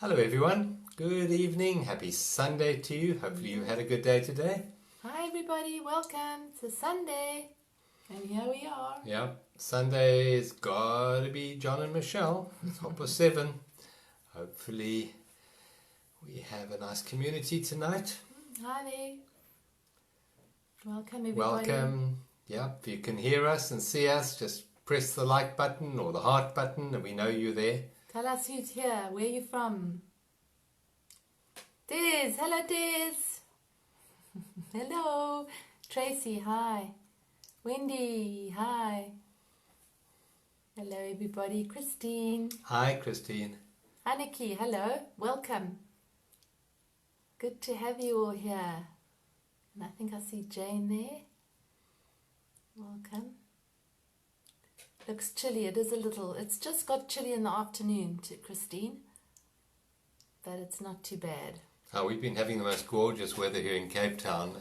Hello everyone, good evening, happy Sunday to you. Hopefully you had a good day today. Hi everybody, welcome to Sunday. And here we are. Yeah, Sunday's gotta be John and Michelle. It's 7:30. Hopefully we have a nice community tonight. Hi there. Welcome everybody. Welcome. Yeah, if you can hear us and see us, just press the like button or the heart button and we know you're there. Tell us who's here, where are you from? Des, hello Des. Hello. Tracy, hi. Wendy, hi. Hello everybody. Christine. Hi Christine. Aniki, hello. Welcome. Good to have you all here. And I think I see Jane there. Welcome. Looks chilly. It is a little. It's just got chilly in the afternoon, to Christine. But it's not too bad. We've been having the most gorgeous weather here in Cape Town.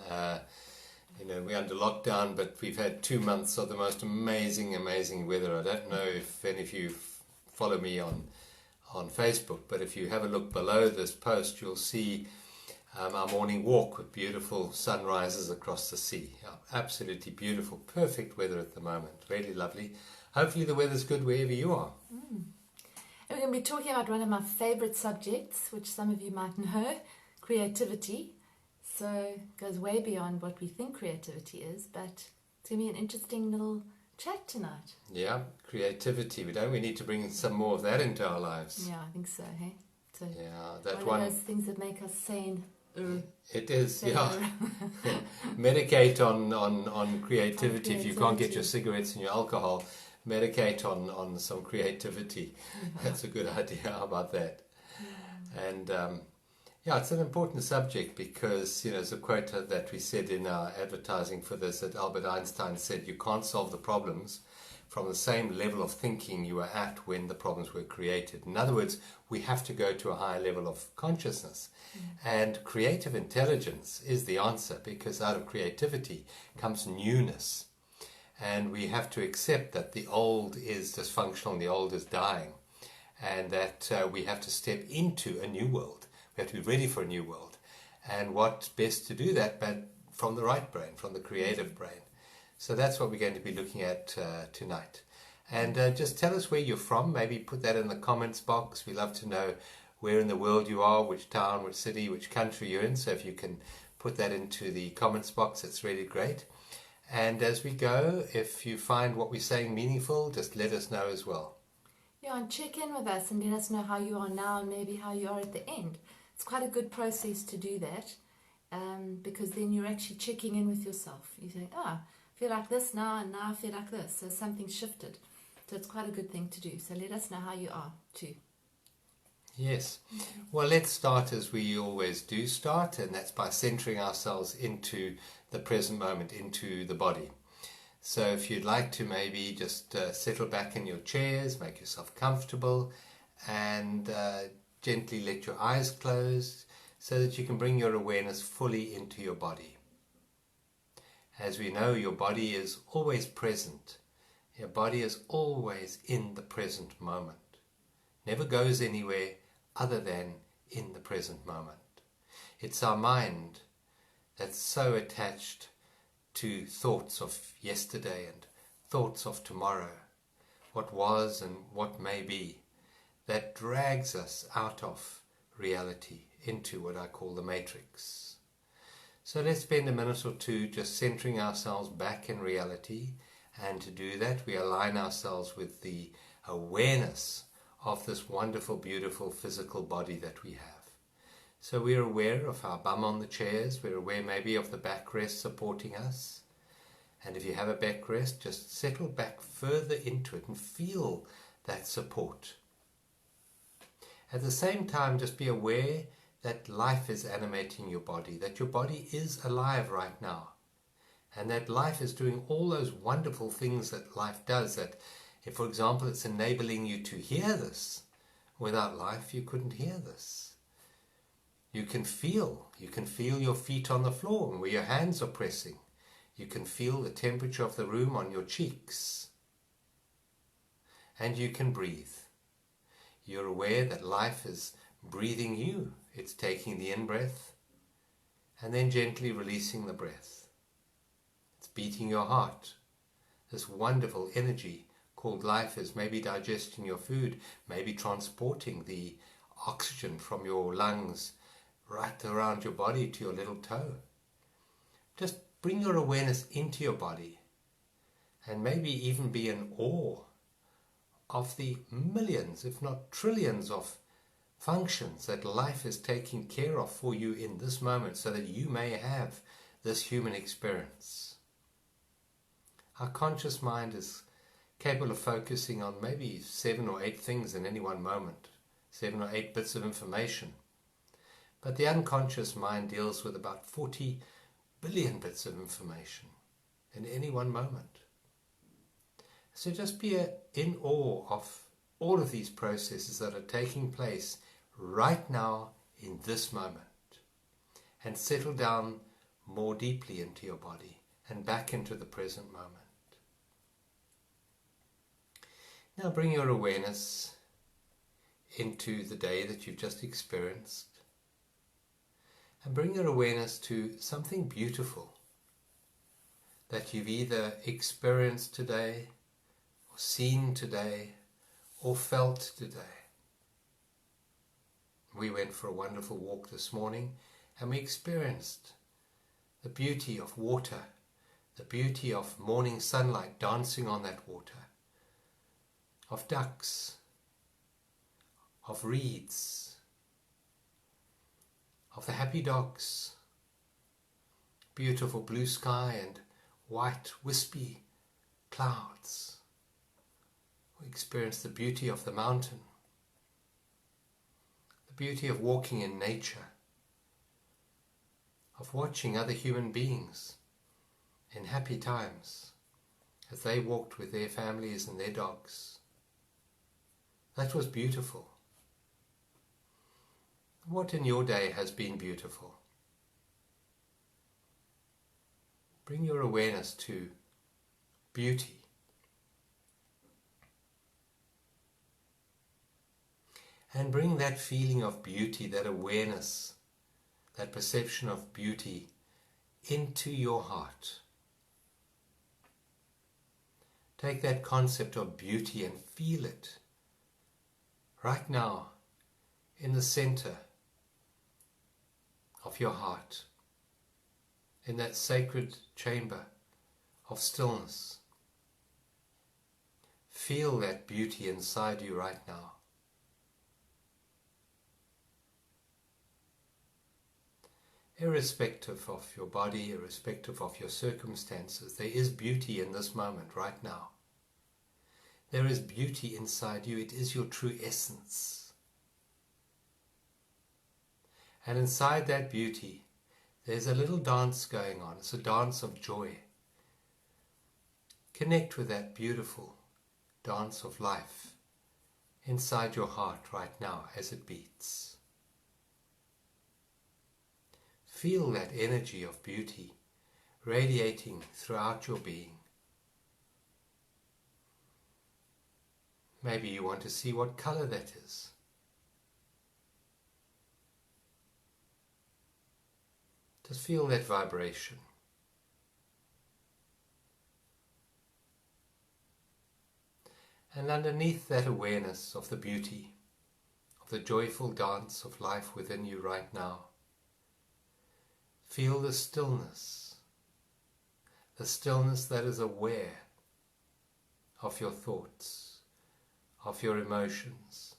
We're under lockdown, but we've had 2 months of the most amazing weather. I don't know if any of you follow me on Facebook, but if you have a look below this post, you'll see our morning walk with beautiful sunrises across the sea. Absolutely beautiful, perfect weather at the moment. Really lovely. Hopefully the weather's good wherever you are. And we're going to be talking about one of my favourite subjects, which some of you might know, creativity. So it goes way beyond what we think creativity is, but it's going to be an interesting little chat tonight. Yeah, creativity. We need to bring some more of that into our lives. Yeah, I think so, hey? So yeah, that one of those things that make us sane. It is, yeah. Medicate on creativity. If you can't get your cigarettes and your alcohol, medicate on some creativity. That's a good idea. How about that? And it's an important subject because, there's a quote that we said in our advertising for this that Albert Einstein said, you can't solve the problems from the same level of thinking you were at when the problems were created. In other words, we have to go to a higher level of consciousness. And creative intelligence is the answer, because out of creativity comes newness. And we have to accept that the old is dysfunctional and the old is dying. And that we have to step into a new world. We have to be ready for a new world. And what best to do that but from the right brain, from the creative brain. So that's what we're going to be looking at tonight. And just tell us where you're from. Maybe put that in the comments box. We love to know where in the world you are, which town, which city, which country you're in. So if you can put that into the comments box, it's really great. And as we go, if you find what we're saying meaningful, just let us know as well. Yeah, and check in with us and let us know how you are now and maybe how you are at the end. It's quite a good process to do that, because then you're actually checking in with yourself. You say, I feel like this now and now I feel like this. So something's shifted. So it's quite a good thing to do. So let us know how you are too. Yes. Well, let's start as we always do start, and that's by centering ourselves into the present moment, into the body. So if you'd like to maybe just settle back in your chairs, make yourself comfortable, and gently let your eyes close so that you can bring your awareness fully into your body. As we know, your body is always present. Your body is always in the present moment. Never goes anywhere other than in the present moment. It's our mind that's so attached to thoughts of yesterday and thoughts of tomorrow, what was and what may be, that drags us out of reality into what I call the matrix. So let's spend a minute or two just centering ourselves back in reality, and to do that we align ourselves with the awareness of this wonderful, beautiful physical body that we have. So we're aware of our bum on the chairs, we're aware maybe of the backrest supporting us. And if you have a backrest, just settle back further into it and feel that support. At the same time, just be aware that life is animating your body, that your body is alive right now. And that life is doing all those wonderful things that life does, that if, for example, it's enabling you to hear this. Without life, you couldn't hear this. You can feel your feet on the floor and where your hands are pressing. You can feel the temperature of the room on your cheeks. And you can breathe. You're aware that life is breathing you. It's taking the in-breath and then gently releasing the breath. It's beating your heart. This wonderful energy called life is maybe digesting your food, maybe transporting the oxygen from your lungs right around your body to your little toe. Just bring your awareness into your body and maybe even be in awe of the millions, if not trillions, of functions that life is taking care of for you in this moment so that you may have this human experience. Our conscious mind is capable of focusing on maybe 7 or 8 things in any one moment, 7 or 8 bits of information. But the unconscious mind deals with about 40 billion bits of information in any one moment. So just be in awe of all of these processes that are taking place right now in this moment, and settle down more deeply into your body and back into the present moment. Now bring your awareness into the day that you've just experienced, and bring your awareness to something beautiful that you've either experienced today, or seen today, or felt today. We went for a wonderful walk this morning and we experienced the beauty of water, the beauty of morning sunlight dancing on that water, of ducks, of reeds, of the happy dogs, beautiful blue sky and white wispy clouds. We experienced the beauty of the mountain, the beauty of walking in nature, of watching other human beings in happy times as they walked with their families and their dogs. That was beautiful. What in your day has been beautiful? Bring your awareness to beauty. And bring that feeling of beauty, that awareness, that perception of beauty into your heart. Take that concept of beauty and feel it right now in the center of your heart, in that sacred chamber of stillness. Feel that beauty inside you right now. Irrespective of your body, irrespective of your circumstances, there is beauty in this moment right now. There is beauty inside you. It is your true essence. And inside that beauty, there's a little dance going on. It's a dance of joy. Connect with that beautiful dance of life inside your heart right now as it beats. Feel that energy of beauty radiating throughout your being. Maybe you want to see what color that is. Just feel that vibration. And underneath that awareness of the beauty, of the joyful dance of life within you right now, feel the stillness that is aware of your thoughts, of your emotions,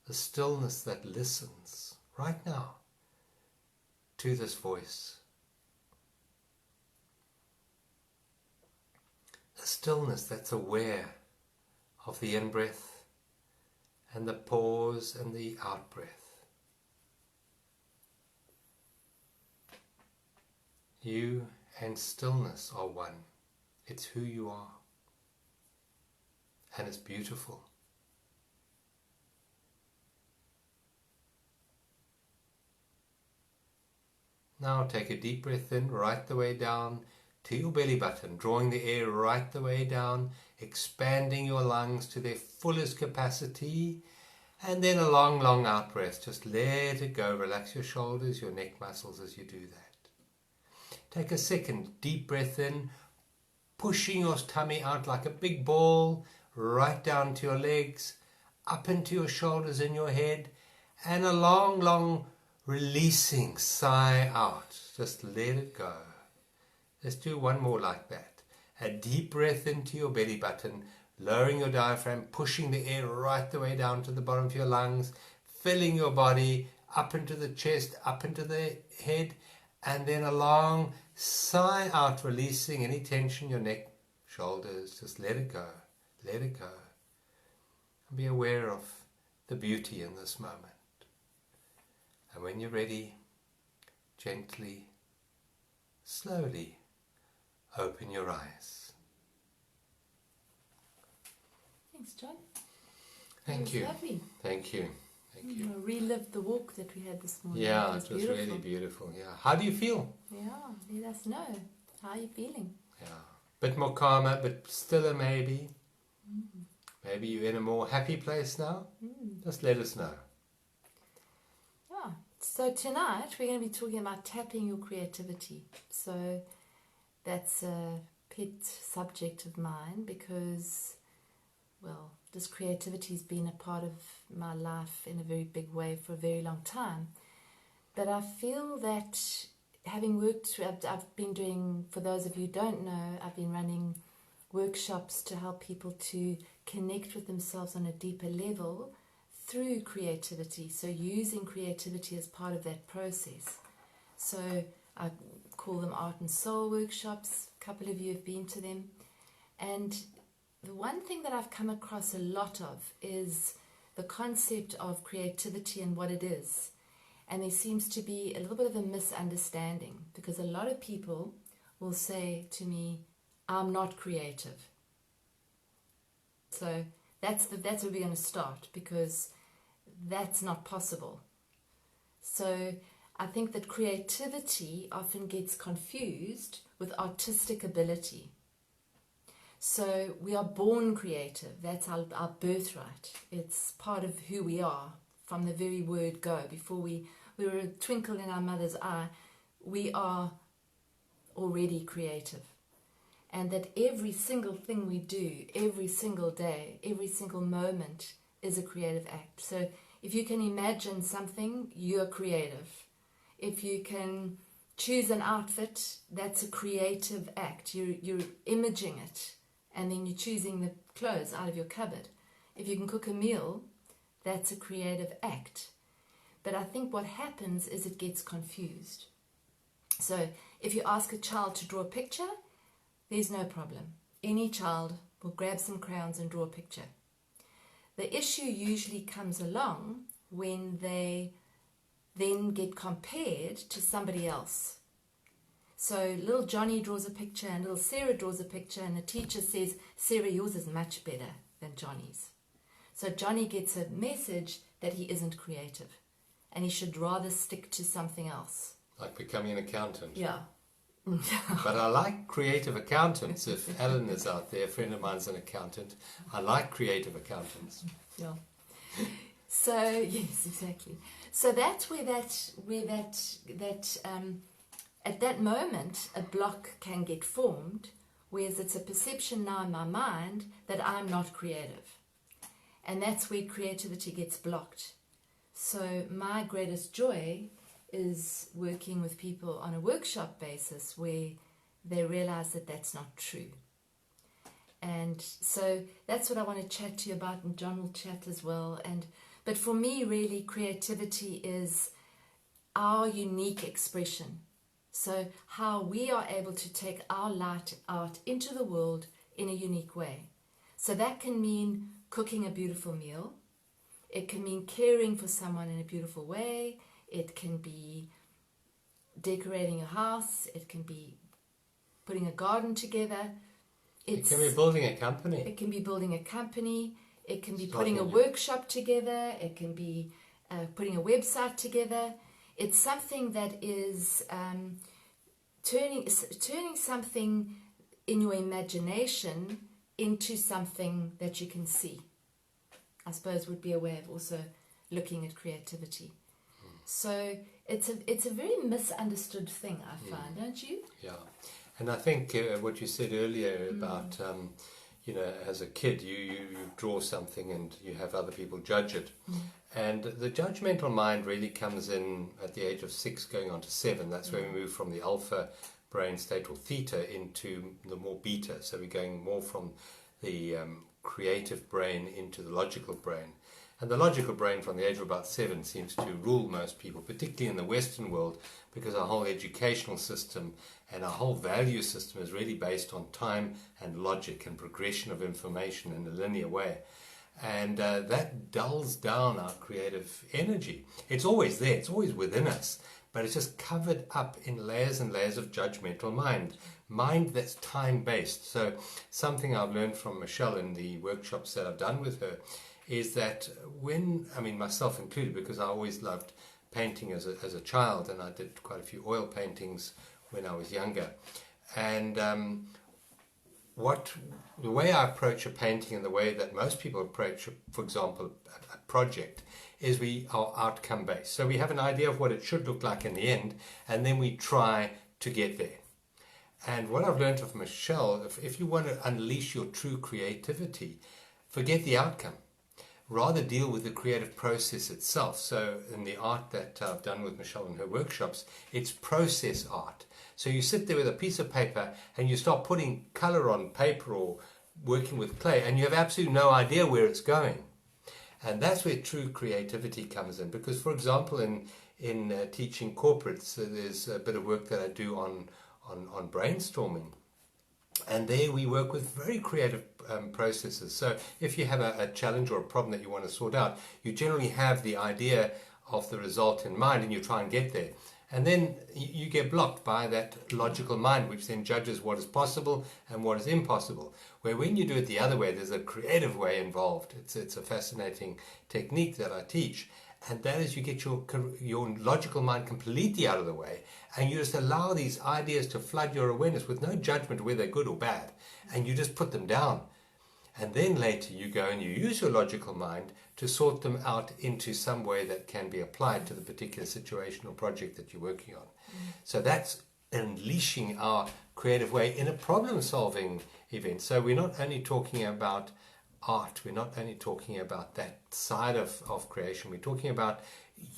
the stillness that listens right now to this voice, the stillness that's aware of the in-breath and the pause and the out-breath. You and stillness are one. It's who you are. And it's beautiful. Now take a deep breath in right the way down to your belly button, drawing the air right the way down, expanding your lungs to their fullest capacity, And then a long, long out breath. Just let it go. Relax your shoulders, your neck muscles as you do that. Take a second deep breath in, pushing your tummy out like a big ball, right down to your legs, up into your shoulders and your head, and a long, long releasing sigh out. Just let it go. Let's do one more like that. A deep breath into your belly button, lowering your diaphragm, pushing the air right the way down to the bottom of your lungs, filling your body up into the chest, up into the head, and then a long sigh out, releasing any tension, your neck, shoulders. Just let it go. Let it go. And be aware of the beauty in this moment. And when you're ready, gently, slowly open your eyes. Thanks, John. Thank you. Lovely. Thank you. Thank you. Relived the walk that we had this morning. Yeah, it was beautiful. Really beautiful. Yeah. How do you feel? Yeah, let us know. How are you feeling? Yeah. Bit more calmer, but still a maybe. Maybe you're in a more happy place now. Just let us know. Yeah. So tonight we're going to be talking about tapping your creativity. So that's a pet subject of mine because, well, this creativity has been a part of my life in a very big way for a very long time. But I feel that having worked, I've been doing, for those of you who don't know, I've been running workshops to help people to connect with themselves on a deeper level through creativity. So using creativity as part of that process. So I call them art and soul workshops. A couple of you have been to them. And the one thing that I've come across a lot of is the concept of creativity and what it is. And there seems to be a little bit of a misunderstanding because a lot of people will say to me, I'm not creative. So that's where we're going to start because that's not possible. So I think that creativity often gets confused with artistic ability. So we are born creative. That's our birthright. It's part of who we are from the very word go. Before we were a twinkle in our mother's eye, we are already creative. And that every single thing we do, every single day, every single moment is a creative act. So if you can imagine something, you're creative. If you can choose an outfit, that's a creative act. You're imaging it. And then you're choosing the clothes out of your cupboard. If you can cook a meal, that's a creative act. But I think what happens is it gets confused. So if you ask a child to draw a picture, there's no problem. Any child will grab some crayons and draw a picture. The issue usually comes along when they then get compared to somebody else. So little Johnny draws a picture and little Sarah draws a picture and the teacher says, Sarah, yours is much better than Johnny's. So Johnny gets a message that he isn't creative and he should rather stick to something else. Like becoming an accountant. Yeah. But I like creative accountants. If Alan is out there, a friend of mine's an accountant. I like creative accountants. Yeah. So yes, exactly. So that's where at that moment a block can get formed, whereas it's a perception now in my mind that I'm not creative, and that's where creativity gets blocked. So my greatest joy is working with people on a workshop basis where they realize that that's not true. And so that's what I want to chat to you about, and John will chat as well. But for me, really, creativity is our unique expression. So how we are able to take our light out into the world in a unique way. So that can mean cooking a beautiful meal. It can mean caring for someone in a beautiful way. It can be decorating a house. It can be putting a garden together. It can be building a company. It can be building a company. It can be putting a workshop together. It can be putting a website together. It's something that is turning something in your imagination into something that you can see. I suppose, would be a way of also looking at creativity. So it's a very misunderstood thing, I find, don't you? Yeah, and I think what you said earlier about, as a kid, you draw something and you have other people judge it. And the judgmental mind really comes in at the age of 6 going on to 7. That's where we move from the alpha brain state or theta into the more beta. So we're going more from the creative brain into the logical brain. And the logical brain from the age of about 7 seems to rule most people, particularly in the Western world, because our whole educational system and our whole value system is really based on time and logic and progression of information in a linear way. And that dulls down our creative energy. It's always there, it's always within us, but it's just covered up in layers and layers of judgmental mind that's time-based. So something I've learned from Michelle in the workshops that I've done with her is that myself included, because I always loved painting as a child, and I did quite a few oil paintings when I was younger. And the way I approach a painting and the way that most people approach, for example, a project, is we are outcome based. So we have an idea of what it should look like in the end, and then we try to get there. And what I've learned of Michelle, if you want to unleash your true creativity, forget the outcome. Rather deal with the creative process itself. So in the art that I've done with Michelle in her workshops, it's process art. So you sit there with a piece of paper and you start putting color on paper or working with clay, and you have absolutely no idea where it's going. And that's where true creativity comes in. Because, for example, in teaching corporates, there's a bit of work that I do on brainstorming. And there we work with very creative processes. So if you have a challenge or a problem that you want to sort out, you generally have the idea of the result in mind and you try and get there. And then you get blocked by that logical mind, which then judges what is possible and what is impossible. Where when you do it the other way, there's a creative way involved. It's a fascinating technique that I teach. And that is, you get your logical mind completely out of the way, and you just allow these ideas to flood your awareness with no judgment whether they're good or bad, and you just put them down. And then later you go and you use your logical mind to sort them out into some way that can be applied to the particular situation or project that you're working on. So that's unleashing our creative way in a problem-solving event. So we're not only talking about art, we're not only talking about that side of creation, we're talking about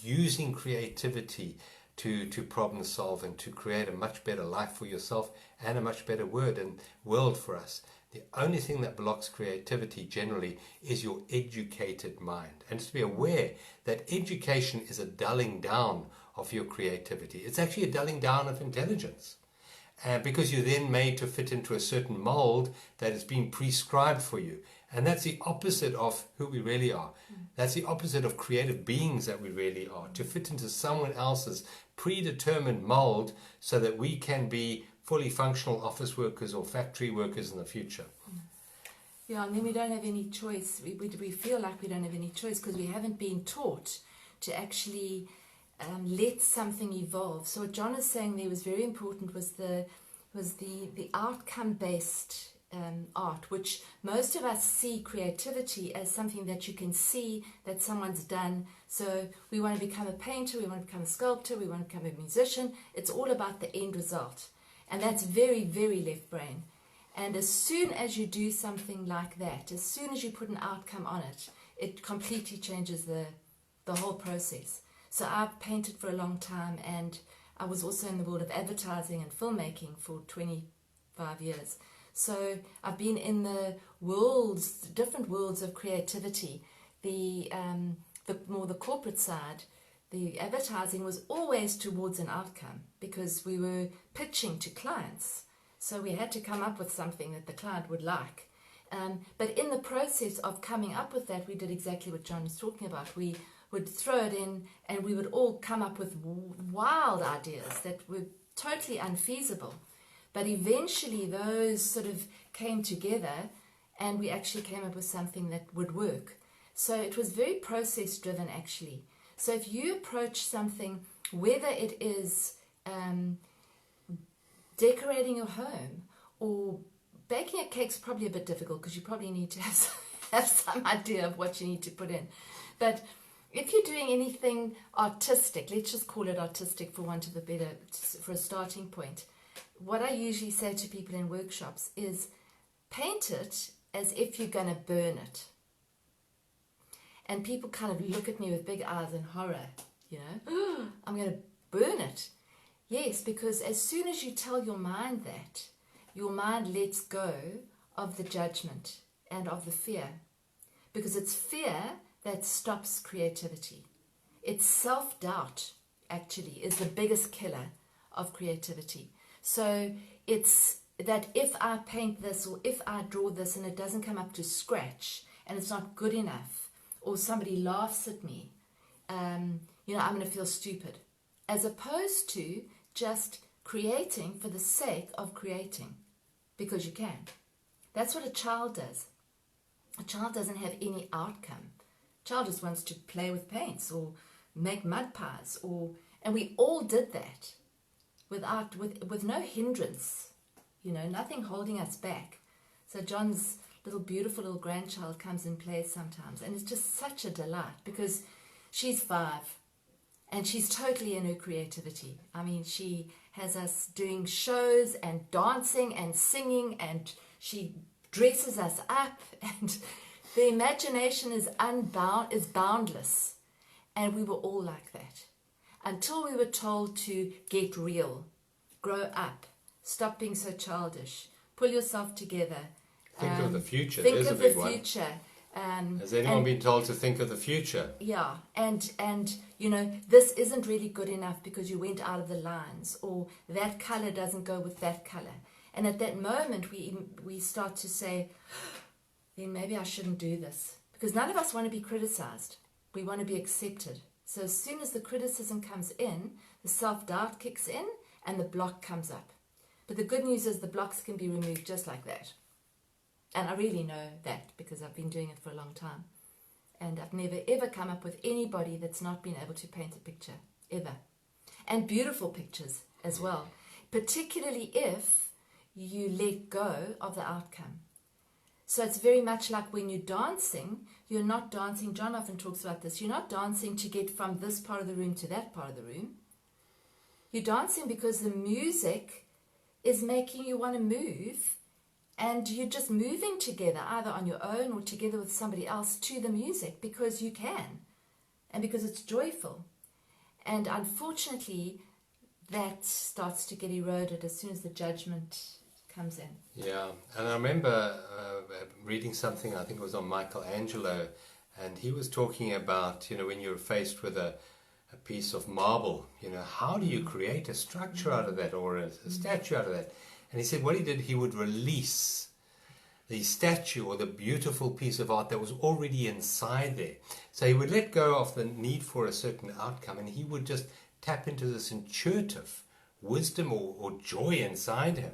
using creativity to problem solve and to create a much better life for yourself and a much better world for us. The only thing that blocks creativity generally is your educated mind. And to be aware that education is a dulling down of your creativity. It's actually a dulling down of intelligence. Because you're then made to fit into a certain mold that has been prescribed for you. And that's the opposite of who we really are. That's the opposite of creative beings that we really are. To fit into someone else's predetermined mold so that we can be fully functional office workers or factory workers in the future. Yeah, and then we don't have any choice. We feel like we don't have any choice because we haven't been taught to actually let something evolve. So what John is saying there was very important was the outcome-based art, which most of us see creativity as something that you can see that someone's done. So we want to become a painter, we want to become a sculptor, we want to become a musician. It's all about the end result. And that's very, very left brain. And as soon as you do something like that, as soon as you put an outcome on it, it completely changes the whole process. So I've painted for a long time, and I was also in the world of advertising and filmmaking for 25 years. So I've been in the different worlds of creativity. The more the corporate side, the advertising was always towards an outcome because we were pitching to clients. So we had to come up with something that the client would like. But in the process of coming up with that, we did exactly what John was talking about. We would throw it in and we would all come up with wild ideas that were totally unfeasible. But eventually those sort of came together and we actually came up with something that would work. So it was very process driven actually. So if you approach something, whether it is decorating your home or baking a cake's probably a bit difficult because you probably need to have have some idea of what you need to put in. But if you're doing anything artistic, let's just call it artistic for want of a better, for a starting point, what I usually say to people in workshops is paint it as if you're going to burn it. And people kind of look at me with big eyes in horror, you know, I'm going to burn it. Yes, because as soon as you tell your mind that, your mind lets go of the judgment and of the fear. Because it's fear that stops creativity. It's self-doubt, actually, is the biggest killer of creativity. So it's that if I paint this or if I draw this and it doesn't come up to scratch and it's not good enough, or somebody laughs at me, you know, I'm going to feel stupid. As opposed to just creating for the sake of creating, because you can. That's what a child does. A child doesn't have any outcome. A child just wants to play with paints or make mud pies, and we all did that with no hindrance, you know, nothing holding us back. So John's beautiful little grandchild comes and plays sometimes, and it's just such a delight because she's 5 and she's totally in her creativity. I mean, she has us doing shows and dancing and singing, and she dresses us up, and the imagination is boundless. And we were all like that until we were told to get real, grow up, stop being so childish, pull yourself together. Think of the future. Think There's of a big the one. future. Has anyone been told to think of the future? Yeah, and you know, this isn't really good enough because you went out of the lines, or that color doesn't go with that color. And at that moment, we start to say, then maybe I shouldn't do this, because none of us want to be criticized. We want to be accepted. So as soon as the criticism comes in, the self-doubt kicks in, and the block comes up. But the good news is the blocks can be removed just like that. And I really know that because I've been doing it for a long time. And I've never ever come up with anybody that's not been able to paint a picture, ever. And beautiful pictures as well, particularly if you let go of the outcome. So it's very much like when you're dancing, you're not dancing, John often talks about this, you're not dancing to get from this part of the room to that part of the room. You're dancing because the music is making you want to move. And you're just moving together, either on your own or together with somebody else, to the music because you can and because it's joyful. And unfortunately, that starts to get eroded as soon as the judgment comes in. Yeah, and I remember reading something, I think it was on Michelangelo, and he was talking about, you know, when you're faced with a piece of marble, you know, how do you create a structure out of that or a statue out of that? And he said what he did, he would release the statue or the beautiful piece of art that was already inside there. So he would let go of the need for a certain outcome, and he would just tap into this intuitive wisdom or joy inside him.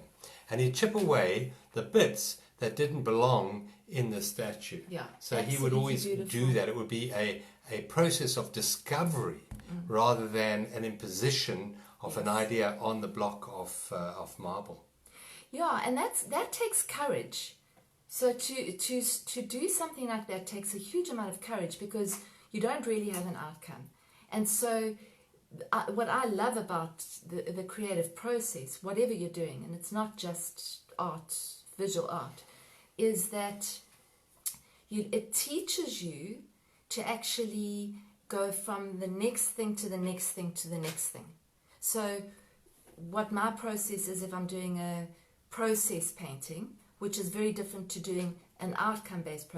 And he'd chip away the bits that didn't belong in the statue. Yeah, so he would always do that. It would be a process of discovery rather than an imposition of an idea on the block of marble. Yeah, and that takes courage. So to do something like that takes a huge amount of courage because you don't really have an outcome. And so what I love about the creative process, whatever you're doing, and it's not just art, visual art, is that it teaches you to actually go from the next thing to the next thing to the next thing. So what my process is, if I'm doing a process painting, which is very different to doing an outcome-based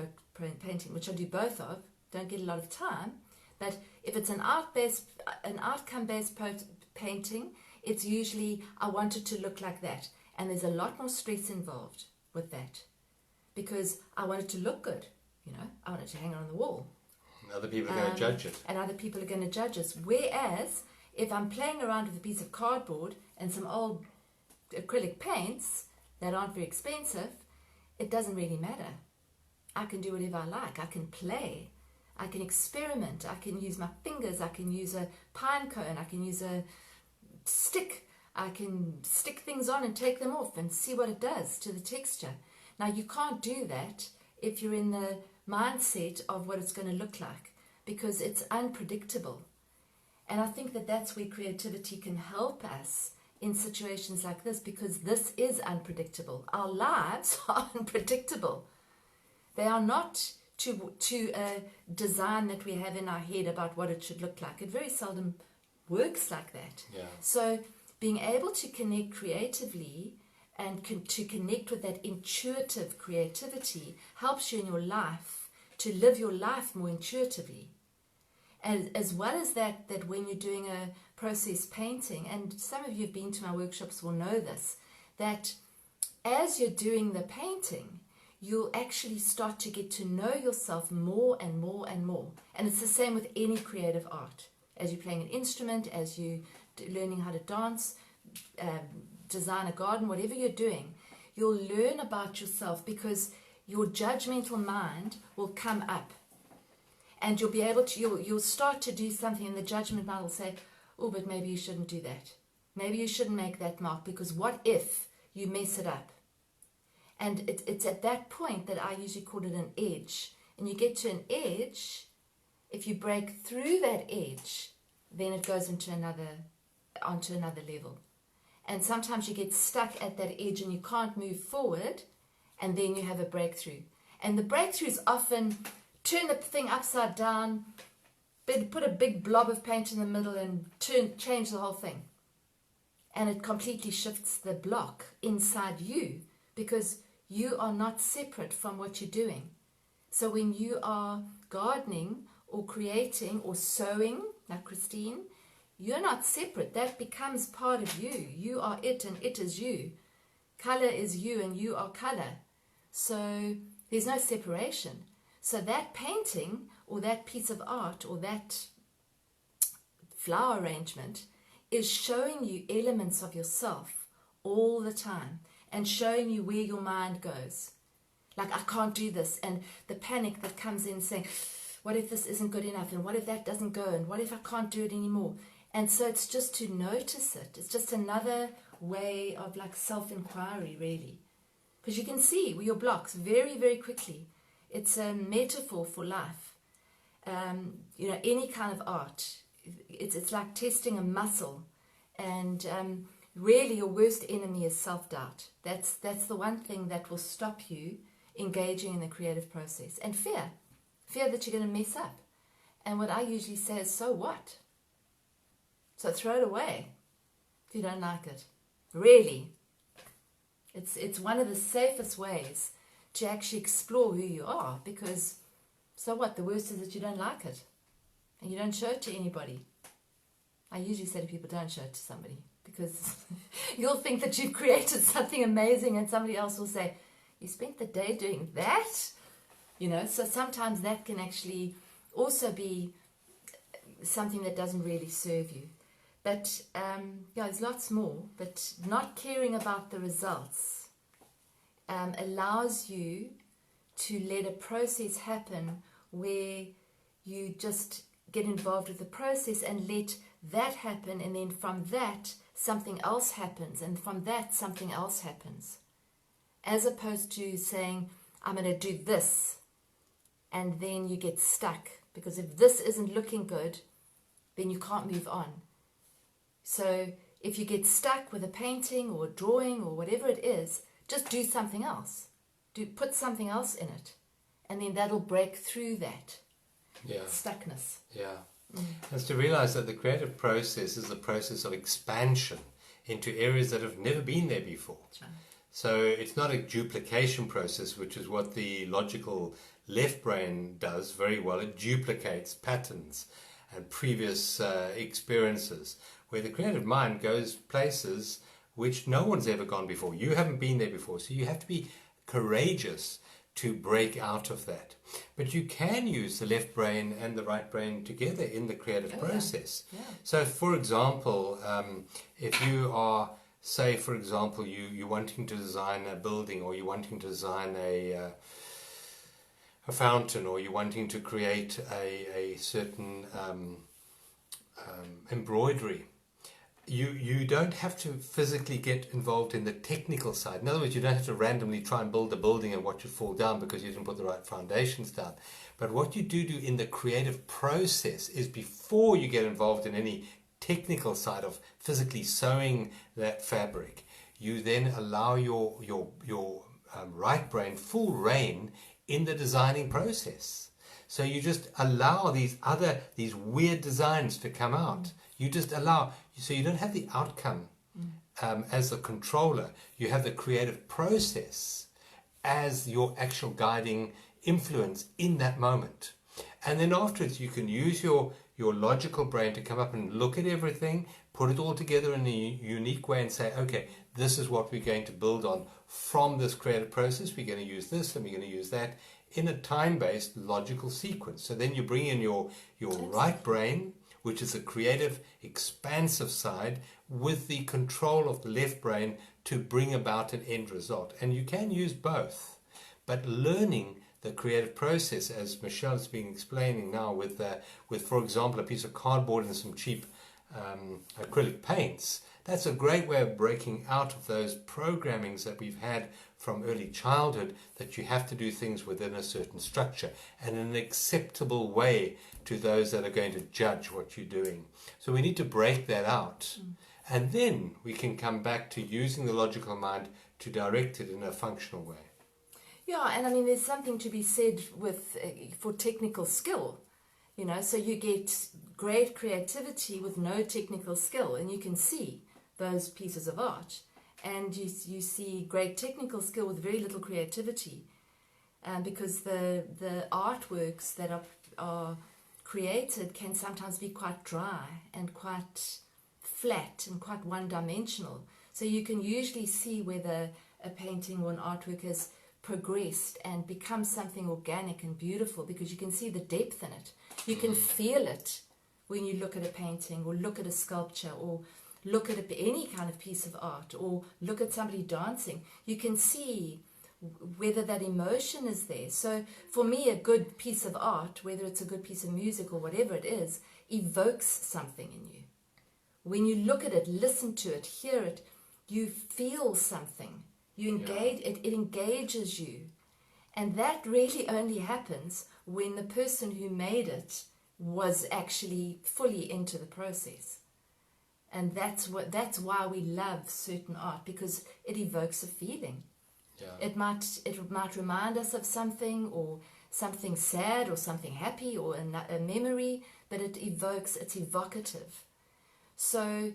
painting, which I do both of, don't get a lot of time, but if it's an outcome-based painting, it's usually, I want it to look like that, and there's a lot more stress involved with that, because I want it to look good, you know, I want it to hang on the wall. Other people are going to judge it. And other people are going to judge us, whereas if I'm playing around with a piece of cardboard and some old acrylic paints that aren't very expensive, it doesn't really matter. I can do whatever I like. I can play. I can experiment. I can use my fingers. I can use a pine cone. I can use a stick. I can stick things on and take them off and see what it does to the texture. Now, you can't do that if you're in the mindset of what it's going to look like, because it's unpredictable. And I think that that's where creativity can help us in situations like this, because this is unpredictable. Our lives are unpredictable. They are not to a design that we have in our head about what it should look like. It very seldom works like that. Yeah. So being able to connect creatively and to connect with that intuitive creativity helps you in your life to live your life more intuitively. And as well as that when you're doing a process painting, and some of you have been to my workshops will know this, that as you're doing the painting, you'll actually start to get to know yourself more and more and more. And it's the same with any creative art. As you're playing an instrument, as you're learning how to dance, design a garden, whatever you're doing, you'll learn about yourself, because your judgmental mind will come up. And you'll be able to, you'll start to do something, and the judgment mind will say, oh, but maybe you shouldn't do that. Maybe you shouldn't make that mark, because what if you mess it up? And it's at that point that I usually call it an edge. And you get to an edge, if you break through that edge, then it goes onto another level. And sometimes you get stuck at that edge and you can't move forward, and then you have a breakthrough. And the breakthrough is often turn the thing upside down, put a big blob of paint in the middle and change the whole thing. And it completely shifts the block inside you, because you are not separate from what you're doing. So when you are gardening or creating or sewing, like Christine, you're not separate. That becomes part of you. You are it and it is you. Color is you and you are color. So there's no separation. So that painting or that piece of art or that flower arrangement is showing you elements of yourself all the time and showing you where your mind goes. Like, I can't do this, and the panic that comes in saying, what if this isn't good enough, and what if that doesn't go, and what if I can't do it anymore? And so it's just to notice it. It's just another way of like self-inquiry, really. Because you can see your blocks very, very quickly. It's a metaphor for life. Any kind of art. It's like testing a muscle. And really your worst enemy is self-doubt. That's the one thing that will stop you engaging in the creative process. And fear that you're going to mess up. And what I usually say is, so what? So throw it away if you don't like it. Really. It's one of the safest ways to actually explore who you are, because so what? The worst is that you don't like it. And you don't show it to anybody. I usually say to people, don't show it to somebody, because you'll think that you've created something amazing and somebody else will say, you spent the day doing that? So sometimes that can actually also be something that doesn't really serve you. But there's lots more. But not caring about the results allows you to let a process happen where you just get involved with the process and let that happen, and then from that something else happens, and from that something else happens, as opposed to saying, I'm going to do this, and then you get stuck, because if this isn't looking good, then you can't move on. So if you get stuck with a painting or a drawing or whatever it is, just do something else. Put something else in it, and then that'll break through that stuckness. Yeah. It's to realize that the creative process is a process of expansion into areas that have never been there before. Right. So it's not a duplication process, which is what the logical left brain does very well. It duplicates patterns and previous experiences, where the creative mind goes places which no one's ever gone before. You haven't been there before, so you have to be courageous to break out of that. But you can use the left brain and the right brain together in the creative process. Yeah. So, for example, if you are, say, for example, you're wanting to design a building, or you're wanting to design a fountain, or you're wanting to create a certain embroidery, you don't have to physically get involved in the technical side. In other words, you don't have to randomly try and build a building and watch it fall down because you didn't put the right foundations down. But what you do in the creative process is, before you get involved in any technical side of physically sewing that fabric, you then allow your right brain full reign in the designing process. So you just allow these weird designs to come out. You just allow, so you don't have the outcome as the controller. You have the creative process as your actual guiding influence in that moment. And then afterwards, you can use your logical brain to come up and look at everything, put it all together in a unique way and say, okay, this is what we're going to build on from this creative process. We're going to use this and we're going to use that in a time-based logical sequence. So then you bring in your right brain, which is a creative, expansive side, with the control of the left brain to bring about an end result. And you can use both, but learning the creative process, as Michelle's been explaining now, with for example, a piece of cardboard and some cheap acrylic paints, that's a great way of breaking out of those programmings that we've had from early childhood, that you have to do things within a certain structure and in an acceptable way to those that are going to judge what you're doing. So we need to break that out. And then we can come back to using the logical mind to direct it in a functional way. Yeah, and I mean, there's something to be said for technical skill. So you get great creativity with no technical skill, and you can see those pieces of art. And you see great technical skill with very little creativity, because the artworks that are created can sometimes be quite dry and quite flat and quite one-dimensional. So you can usually see whether a painting or an artwork has progressed and become something organic and beautiful, because you can see the depth in it. You can feel it when you look at a painting or look at a sculpture or look at any kind of piece of art or look at somebody dancing. You can see whether that emotion is there. So for me, a good piece of art, whether it's a good piece of music or whatever it is, evokes something in you. When you look at it, listen to it, hear it, you feel something. You engage, it engages you. And that really only happens when the person who made it was actually fully into the process. And that's why we love certain art, because it evokes a feeling. Yeah. It might remind us of something, or something sad, or something happy, or a memory, but it's evocative. So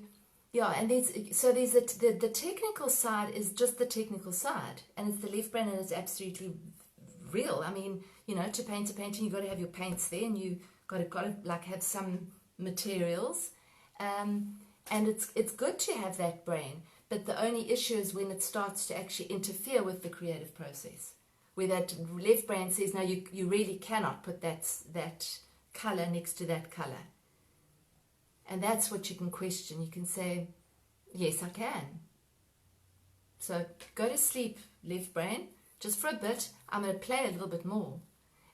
yeah, and there's the technical side is just the technical side, and it's the left brain, and it's absolutely real. I mean, to paint a painting, you've got to have your paints there, and you got to like have some materials, and it's good to have that brain. But the only issue is when it starts to actually interfere with the creative process, where that left brain says, no, you really cannot put that color next to that color. And that's what you can question. You can say, yes, I can. So go to sleep, left brain, just for a bit. I'm going to play a little bit more.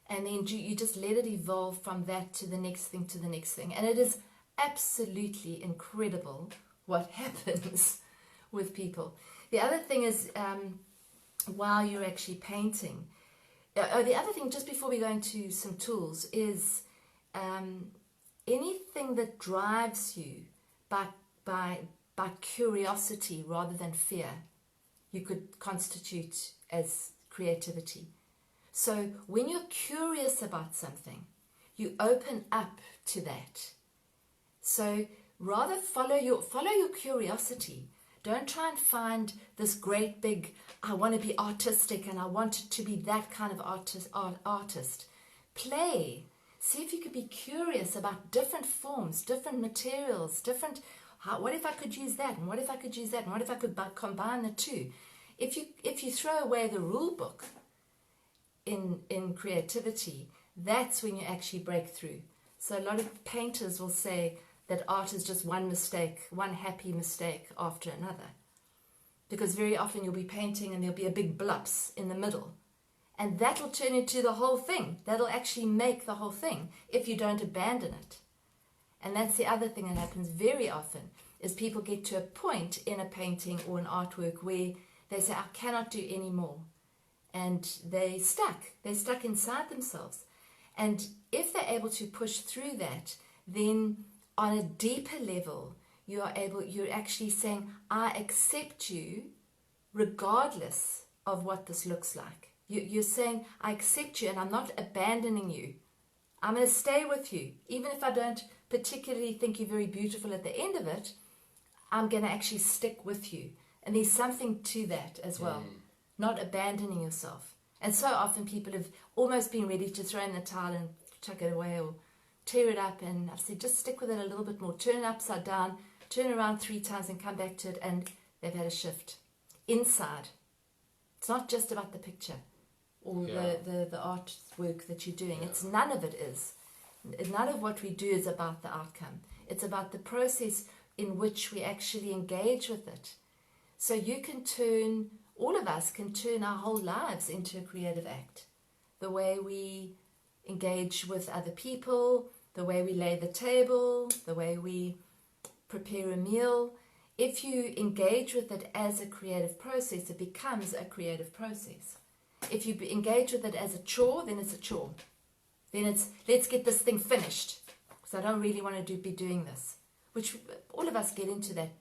And then you just let it evolve from that to the next thing, to the next thing. And it is absolutely incredible what happens with people. The other thing is, while you're actually painting, the other thing, just before we go into some tools, is anything that drives you by curiosity rather than fear, you could constitute as creativity. So when you're curious about something, you open up to that. So rather follow your curiosity. Don't try and find this great big, I want to be artistic and I want it to be that kind of artist. Play. See if you could be curious about different forms, different materials, what if I could use that, and what if I could use that, and what if I could combine the two? If you throw away the rule book in creativity, that's when you actually break through. So a lot of painters will say that art is just one mistake, one happy mistake after another. Because very often you'll be painting and there'll be a big blups in the middle. And that will turn into the whole thing. That'll actually make the whole thing if you don't abandon it. And that's the other thing that happens very often, is people get to a point in a painting or an artwork where they say, I cannot do any more. And they're stuck inside themselves. And if they're able to push through that, then on a deeper level, you're actually saying, I accept you regardless of what this looks like. You're saying, I accept you and I'm not abandoning you. I'm going to stay with you. Even if I don't particularly think you're very beautiful at the end of it, I'm going to actually stick with you. And there's something to that as well. Not abandoning yourself. And so often people have almost been ready to throw in the towel and chuck it away or tear it up. And I've said, just stick with it a little bit more. Turn it upside down, turn around 3 times and come back to it. And they've had a shift inside. It's not just about the picture or the artwork that you're doing. It's none of it is. None of what we do is about the outcome. It's about the process in which we actually engage with it. So you can turn, all of us can turn our whole lives into a creative act. The way we engage with other people, the way we lay the table, the way we prepare a meal. If you engage with it as a creative process, it becomes a creative process. If you engage with it as a chore, then it's a chore. Then it's, let's get this thing finished, because I don't really want to be doing this, which all of us get into that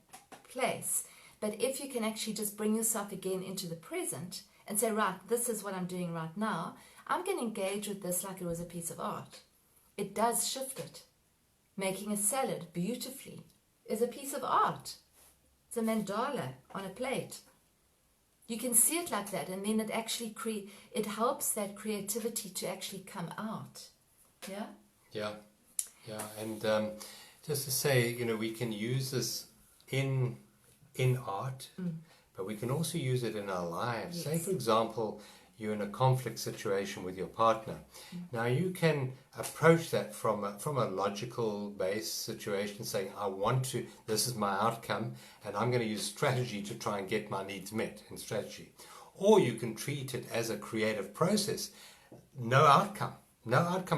place. But if you can actually just bring yourself again into the present and say, right, this is what I'm doing right now. I'm going to engage with this like it was a piece of art. It does shift it. Making a salad beautifully is a piece of art. It's a mandala on a plate. You can see it like that, and then it actually it helps that creativity to actually come out. Yeah? Yeah. And just to say, we can use this in art, but we can also use it in our lives. Yes. Say, for example, you're in a conflict situation with your partner. Now, you can approach that from a logical based situation, saying, this is my outcome, and I'm going to use strategy to try and get my needs met in strategy. Or you can treat it as a creative process. No outcome,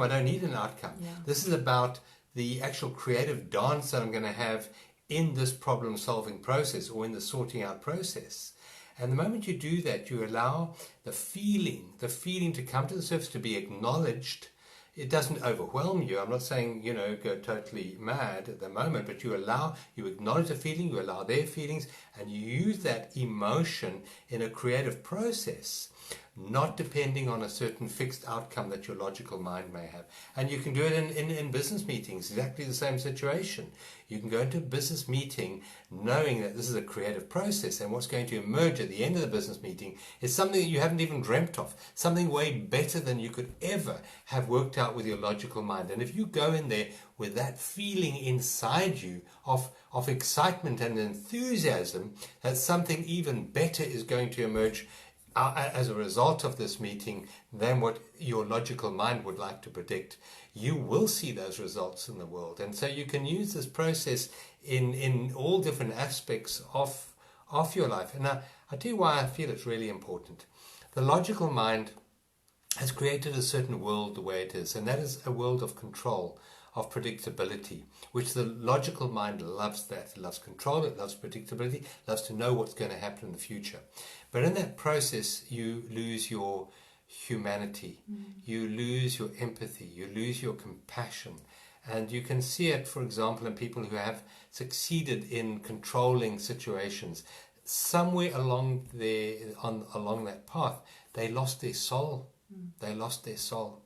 I don't need an outcome. Yeah. This is about the actual creative dance that I'm going to have in this problem solving process or in the sorting out process. And the moment you do that, you allow the feeling to come to the surface, to be acknowledged. It doesn't overwhelm you. I'm not saying, go totally mad at the moment, but you acknowledge the feeling, you allow their feelings, and you use that emotion in a creative process, not depending on a certain fixed outcome that your logical mind may have. And you can do it in business meetings, exactly the same situation. You can go into a business meeting knowing that this is a creative process, and what's going to emerge at the end of the business meeting is something that you haven't even dreamt of, something way better than you could ever have worked out with your logical mind. And if you go in there with that feeling inside you of excitement and enthusiasm that something even better is going to emerge as a result of this meeting than what your logical mind would like to predict, you will see those results in the world. And so you can use this process in all different aspects of your life. And I'll tell you why I feel it's really important. The logical mind has created a certain world the way it is, and that is a world of control, of predictability, which the logical mind loves that. It loves control, it loves predictability, loves to know what's going to happen in the future. But in that process, you lose your humanity, you lose your empathy, you lose your compassion. And you can see it, for example, in people who have succeeded in controlling situations. Somewhere along that path, they lost their soul. They lost their soul.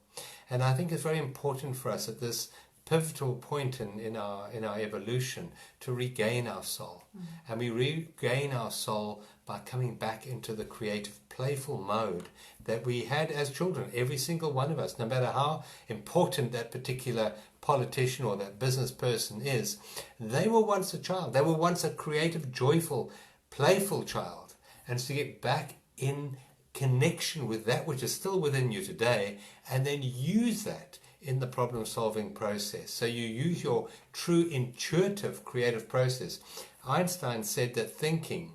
And I think it's very important for us at this pivotal point in our evolution to regain our soul. And we regain our soul by coming back into the creative, playful mode that we had as children, every single one of us, no matter how important that particular politician or that business person is. They were once a child. They were once a creative, joyful, playful child. And to get back in connection with that which is still within you today, and then use that in the problem-solving process. So you use your true intuitive creative process. Einstein said that thinking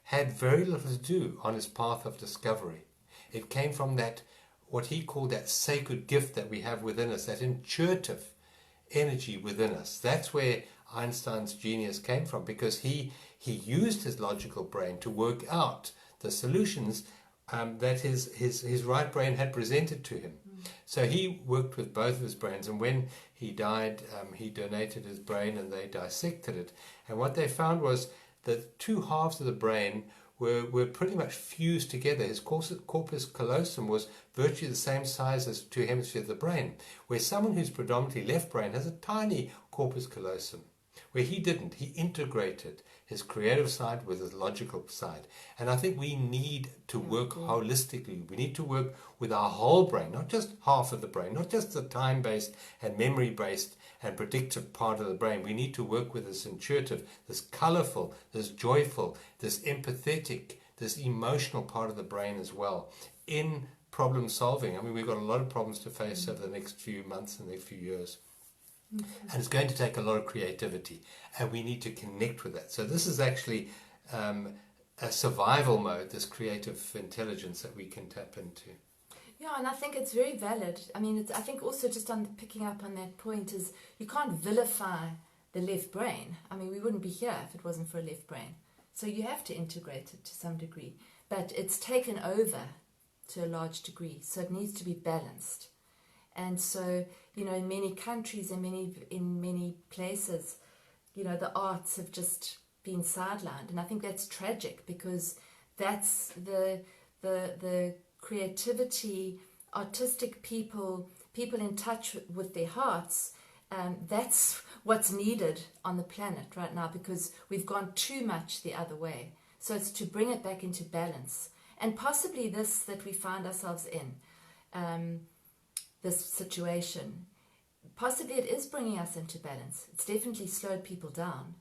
had very little to do on his path of discovery. It came from that, what he called that sacred gift that we have within us, that intuitive energy within us. That's where Einstein's genius came from, because he used his logical brain to work out the solutions that his right brain had presented to him. So he worked with both of his brains, and when he died, he donated his brain and they dissected it. And what they found was that two halves of the brain were pretty much fused together. His corpus callosum was virtually the same size as two hemispheres of the brain, where someone who's predominantly left brain has a tiny corpus callosum, where he didn't. He integrated his creative side with his logical side. And I think we need to work holistically. We need to work with our whole brain, not just half of the brain, not just the time-based and memory-based and predictive part of the brain. We need to work with this intuitive, this colorful, this joyful, this empathetic, this emotional part of the brain as well in problem solving. I mean, we've got a lot of problems to face over the next few months and the next few years. And it's going to take a lot of creativity, and we need to connect with that. So this is actually a survival mode, this creative intelligence that we can tap into. Yeah, and I think it's very valid. I mean, I think also just on picking up on that point is you can't vilify the left brain. I mean, we wouldn't be here if it wasn't for a left brain. So you have to integrate it to some degree. But it's taken over to a large degree, so it needs to be balanced. And so, you know, in many countries and in many places, you know, the arts have just been sidelined. And I think that's tragic, because that's the creativity, artistic people in touch with their hearts, that's what's needed on the planet right now, because we've gone too much the other way. So it's to bring it back into balance. And possibly this that we find ourselves in, this situation, possibly it is bringing us into balance. It's definitely slowed people down.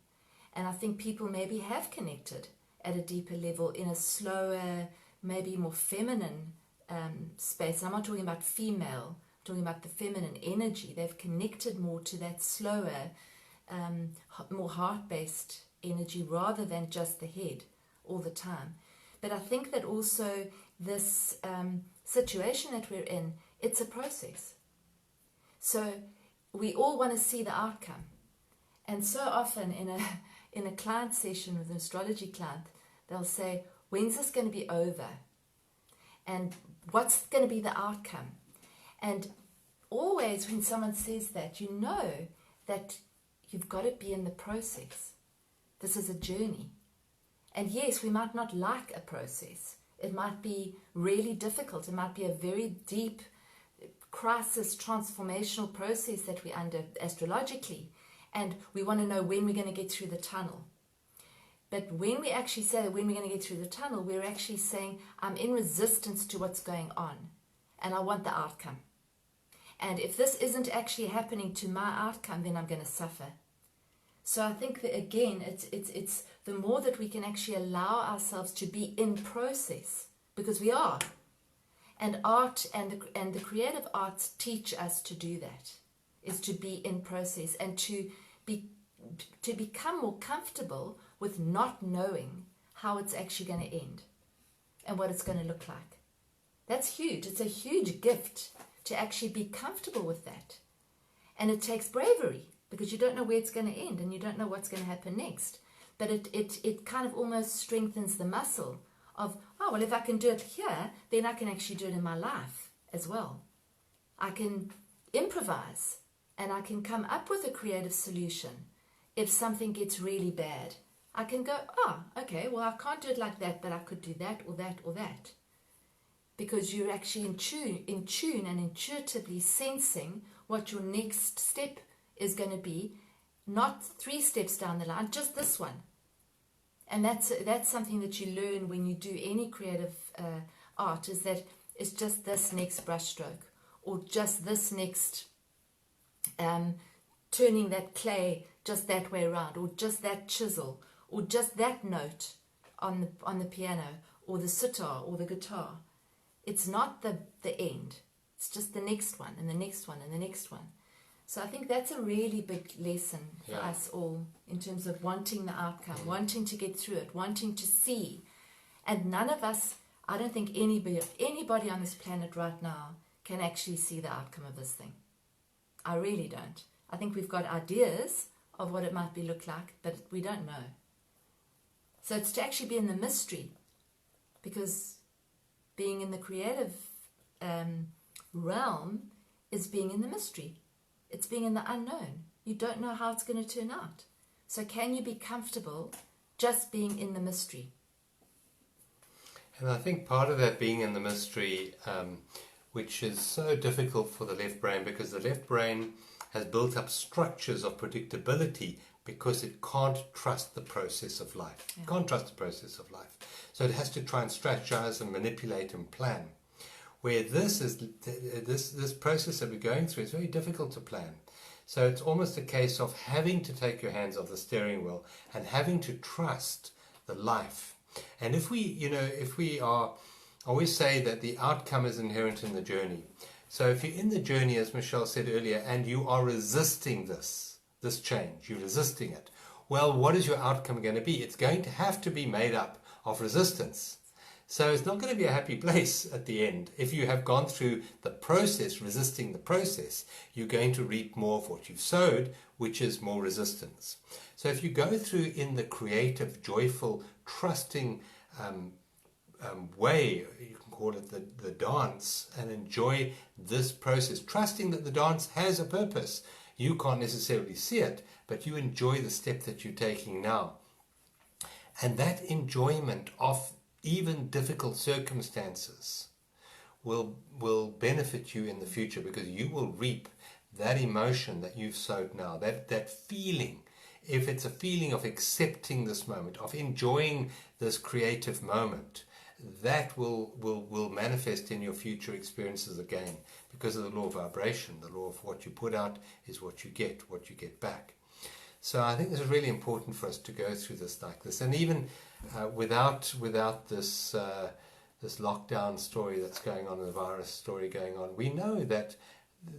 And I think people maybe have connected at a deeper level in a slower, maybe more feminine space. I'm not talking about female, I'm talking about the feminine energy. They've connected more to that slower, more heart-based energy rather than just the head all the time. But I think that also this situation that we're in, it's a process. So we all want to see the outcome. And so often in a client session with an astrology client, they'll say, when's this going to be over? And what's going to be the outcome? And always when someone says that, you know that you've got to be in the process. This is a journey. And yes, we might not like a process. It might be really difficult. It might be a very deep crisis transformational process that we're under astrologically. And we want to know when we're going to get through the tunnel. But when we actually say that when we're going to get through the tunnel, we're actually saying, I'm in resistance to what's going on. And I want the outcome. And if this isn't actually happening to my outcome, then I'm going to suffer. So I think that, again, it's the more that we can actually allow ourselves to be in process, because we are. And art and the creative arts teach us to do that, is to be in process and to become more comfortable with not knowing how it's actually going to end and what it's going to look like. That's huge. It's a huge gift to actually be comfortable with that. And it takes bravery, because you don't know where it's going to end and you don't know what's going to happen next. But it kind of almost strengthens the muscle of, oh, well, if I can do it here, then I can actually do it in my life as well. I can improvise and I can come up with a creative solution. If something gets really bad, I can go, okay, well, I can't do it like that, but I could do that or that or that. Because you're actually in tune and intuitively sensing what your next step is going to be, not 3 steps down the line, just this one. And that's something that you learn when you do any creative art, is that it's just this next brushstroke, or just this next turning that clay just that way around, or just that chisel, or just that note on the piano, or the sitar, or the guitar. It's not the end. It's just the next one, and the next one, and the next one. So I think that's a really big lesson for us all, in terms of wanting the outcome, wanting to get through it, wanting to see. And none of us, I don't think anybody on this planet right now can actually see the outcome of this thing. I really don't. I think we've got ideas of what it might be look like, but we don't know. So it's to actually be in the mystery, because being in the creative realm is being in the mystery. It's being in the unknown. You don't know how it's going to turn out. So can you be comfortable just being in the mystery? And I think part of that being in the mystery, which is so difficult for the left brain, because the left brain has built up structures of predictability because it can't trust the process of life. Yeah. Can't trust the process of life. So it has to try and strategize and manipulate and plan. Where this process that we're going through is very difficult to plan. So it's almost a case of having to take your hands off the steering wheel and having to trust the life. And if we are, I always say that the outcome is inherent in the journey. So if you're in the journey, as Michelle said earlier, and you are resisting this change, you're resisting it, well, what is your outcome going to be? It's going to have to be made up of resistance. So it's not going to be a happy place at the end. If you have gone through the process, resisting the process, you're going to reap more of what you've sowed, which is more resistance. So if you go through in the creative, joyful, trusting way, you can call it the dance, and enjoy this process, trusting that the dance has a purpose. You can't necessarily see it, but you enjoy the step that you're taking now. And that enjoyment of even difficult circumstances will benefit you in the future, because you will reap that emotion that you've sowed now, that feeling. If it's a feeling of accepting this moment, of enjoying this creative moment, that will manifest in your future experiences again, because of the law of vibration. The law of what you put out is what you get back. So I think this is really important for us to go through this like this. And even without this lockdown story that's going on, the virus story going on, we know that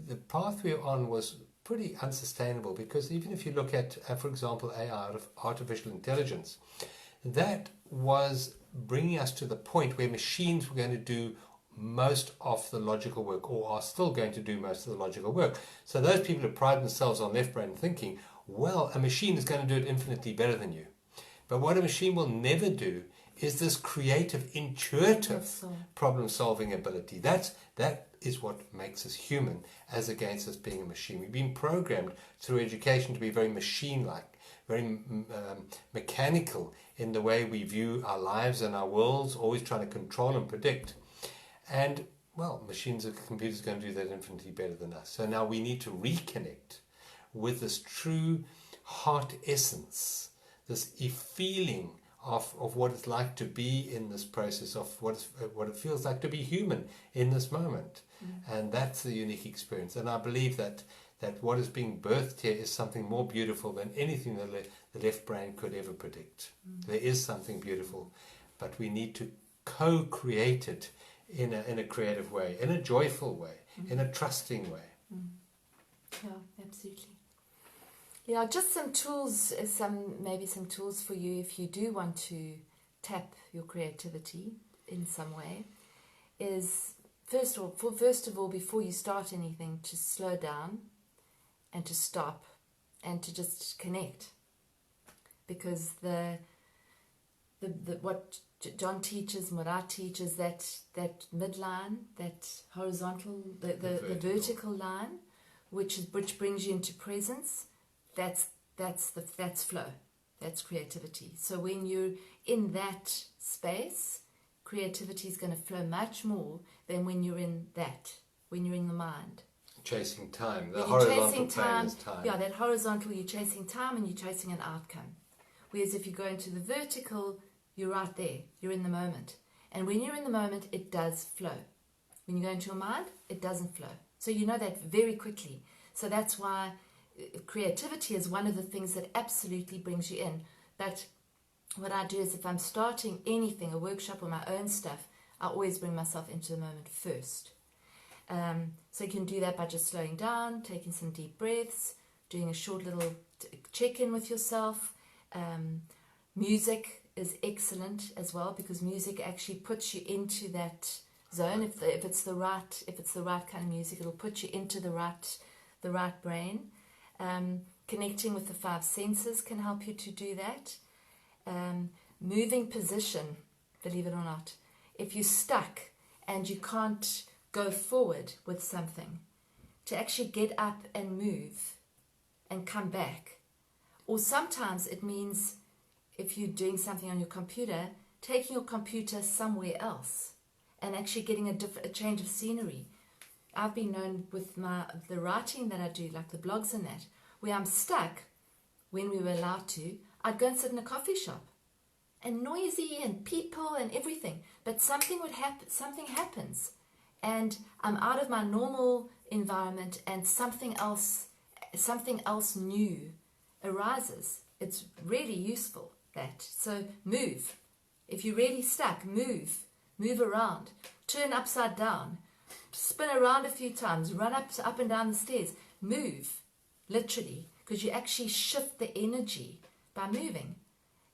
the path we're on was pretty unsustainable, because even if you look at, for example, AI, artificial intelligence, that was bringing us to the point where machines were going to do most of the logical work, or are still going to do most of the logical work. So those people who pride themselves on left brain thinking, well, a machine is going to do it infinitely better than you. But what a machine will never do is this creative, intuitive problem-solving ability. That is what makes us human, as against us being a machine. We've been programmed through education to be very machine-like, very mechanical in the way we view our lives and our worlds, always trying to control and predict. And, well, machines and computers are going to do that infinitely better than us. So now we need to reconnect with this true heart essence, this feeling of what it's like to be in this process, of what it feels like to be human in this moment. And that's the unique experience. And I believe that what is being birthed here is something more beautiful than anything that the left brain could ever predict. There is something beautiful, but we need to co-create it in a creative way, in a joyful way, in a trusting way. Yeah, absolutely. Yeah, just some tools, maybe some tools for you if you do want to tap your creativity in some way, is first of all, before you start anything, to slow down and to stop and to just connect. Because what John teaches and what I teach is that midline, that horizontal, the vertical line, which brings you into presence. That's flow. That's creativity. So when you're in that space, creativity is going to flow much more than when you're in the mind. Chasing time. The When horizontal plane is time. Yeah, that horizontal, you're chasing time and you're chasing an outcome. Whereas if you go into the vertical, you're right there. You're in the moment. And when you're in the moment, it does flow. When you go into your mind, it doesn't flow. So you know that very quickly. So that's why creativity is one of the things that absolutely brings you in. But what I do is, if I'm starting anything, a workshop or my own stuff, I always bring myself into the moment first. So you can do that by just slowing down, taking some deep breaths, doing a short little check-in with yourself. Music is excellent as well, because music actually puts you into that zone. If it's the right kind of music, it'll put you into the right brain. Connecting with the 5 senses can help you to do that. Moving position, believe it or not. If you're stuck and you can't go forward with something, to actually get up and move and come back. Or sometimes it means, if you're doing something on your computer, taking your computer somewhere else and actually getting a change of scenery. I've been known with the writing that I do, like the blogs and that, where I'm stuck, when we were allowed to, I'd go and sit in a coffee shop. And noisy and people and everything. But something happens. And I'm out of my normal environment and something else new arises. It's really useful, that. So move. If you're really stuck, move. Move around. Turn upside down. Spin around a few times. Run up and down the stairs. Move. Literally. Because you actually shift the energy by moving.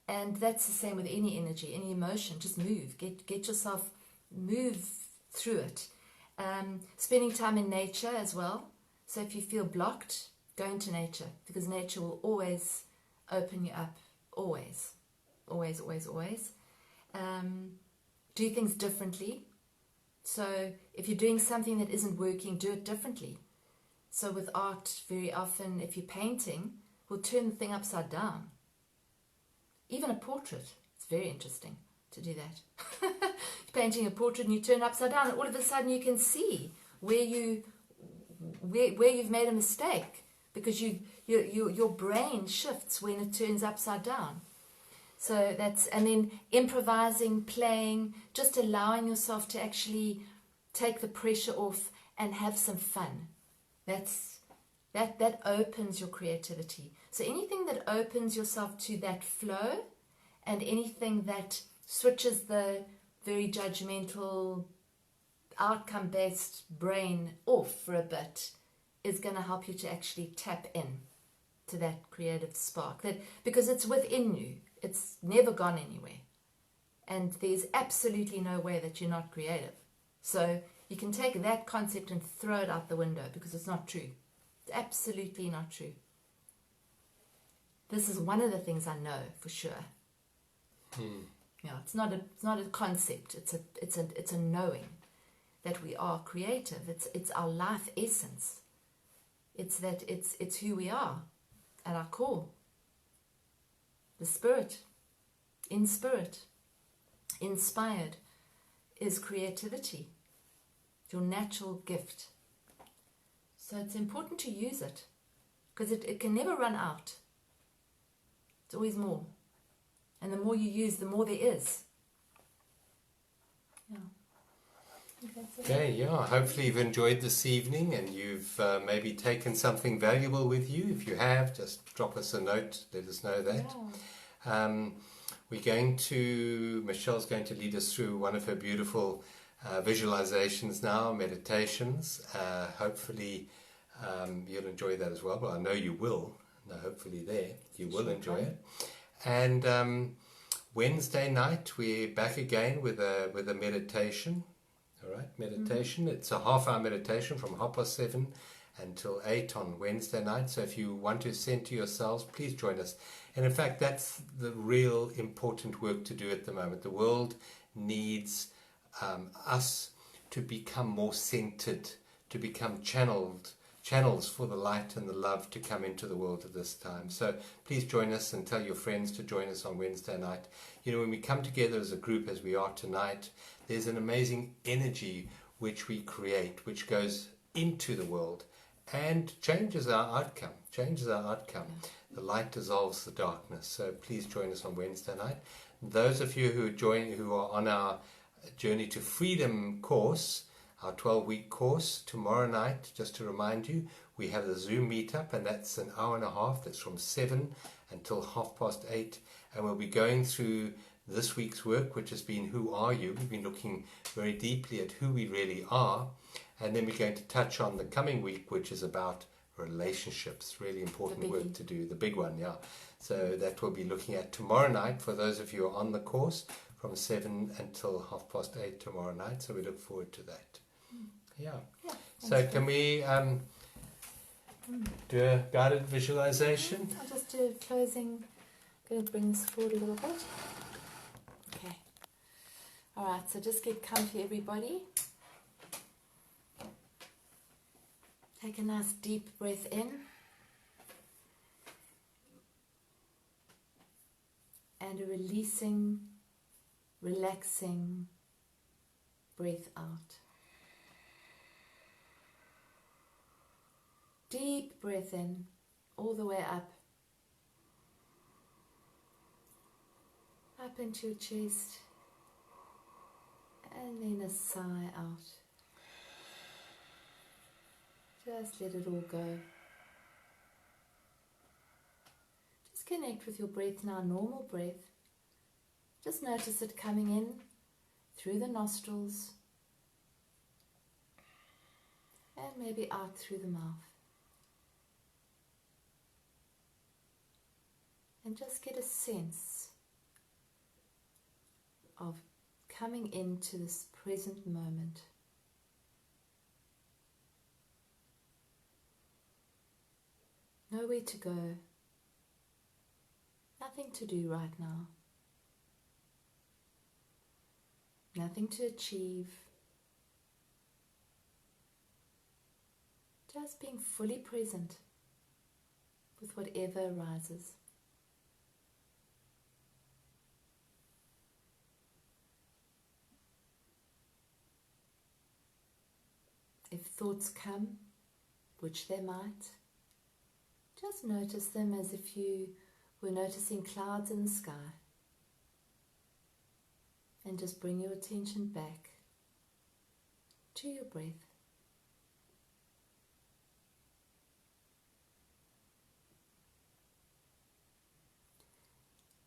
And that's the same with any energy, any emotion. Just move. Get yourself, move through it. Spending time in nature as well. So if you feel blocked, go into nature. Because nature will always open you up. Always. Always, always, always. Do things differently. So if you're doing something that isn't working, do it differently. So with art, very often, if you're painting, we'll turn the thing upside down. Even a portrait, it's very interesting to do that. You're painting a portrait and you turn it upside down, and all of a sudden you can see where you've made a mistake, because your brain shifts when it turns upside down. So that's, and then improvising, playing, just allowing yourself to actually take the pressure off and have some fun. That opens your creativity. So anything that opens yourself to that flow, and anything that switches the very judgmental, outcome-based brain off for a bit, is going to help you to actually tap in to that creative spark. Because it's within you. It's never gone anywhere. And there's absolutely no way that you're not creative. So you can take that concept and throw it out the window, because it's not true. It's absolutely not true. This is one of the things I know for sure. Yeah, it's not a concept. It's a knowing that we are creative. It's our life essence. It's who we are at our core. The spirit, inspired, is creativity. Your natural gift. So it's important to use it, because it can never run out. It's always more. And the more you use, the more there is. Yeah. Okay, yeah. Hopefully you've enjoyed this evening, and you've maybe taken something valuable with you. If you have, just drop us a note. Let us know that. Yeah. Michelle's going to lead us through one of her beautiful visualizations now, meditations. Hopefully you'll enjoy that as well. Well, I know you will. No, hopefully you will enjoy it. And Wednesday night we're back again with a meditation. All right, meditation. It's a half-hour meditation from 7:30 until 8 on Wednesday night. So if you want to center yourselves, please join us. And in fact, that's the real important work to do at the moment. The world needs us to become more centered, to become channels for the light and the love to come into the world at this time. So please join us, and tell your friends to join us on Wednesday night. You know, when we come together as a group, as we are tonight, there's an amazing energy which we create, which goes into the world and changes our outcome. The light dissolves the darkness. So please join us on Wednesday night. Those of you who are on our Journey to Freedom course, our 12-week course, tomorrow night, just to remind you, we have the Zoom meetup, and that's an hour and a half. That's from 7 until 8:30, and we'll be going through this week's work, which has been Who Are You? We've been looking very deeply at who we really are, and then we're going to touch on the coming week, which is about relationships. Really important work to do, the big one, yeah. So that we'll be looking at tomorrow night for those of you who are on the course, from 7 until 8:30 tomorrow night. So we look forward to that. Yeah. So can we Do a guided visualization. I'll just do a closing. I'm going to bring this forward a little bit. Okay. Alright, so just get comfy, everybody. Take a nice deep breath in. And a releasing, relaxing breath out. Deep breath in, all the way up into your chest, and then a sigh out. Just let it all go. Just connect with your breath now, normal breath. Just notice it coming in through the nostrils and maybe out through the mouth. And just get a sense of coming into this present moment. Nowhere to go, nothing to do right now, nothing to achieve, just being fully present with whatever arises. If thoughts come, which they might, just notice them as if you were noticing clouds in the sky, and just bring your attention back to your breath.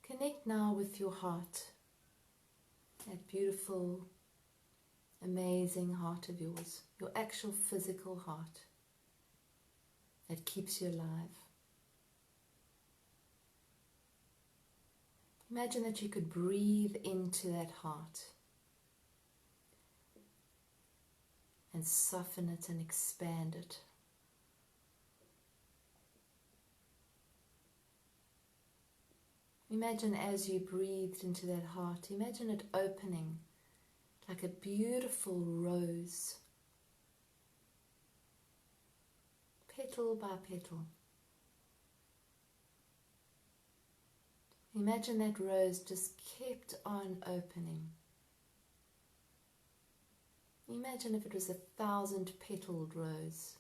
Connect now with your heart, that beautiful, amazing heart of yours, your actual physical heart that keeps you alive. Imagine that you could breathe into that heart and soften it and expand it. Imagine as you breathed into that heart, imagine it opening like a beautiful rose, petal by petal. Imagine that rose just kept on opening. Imagine if it was 1,000-petaled rose.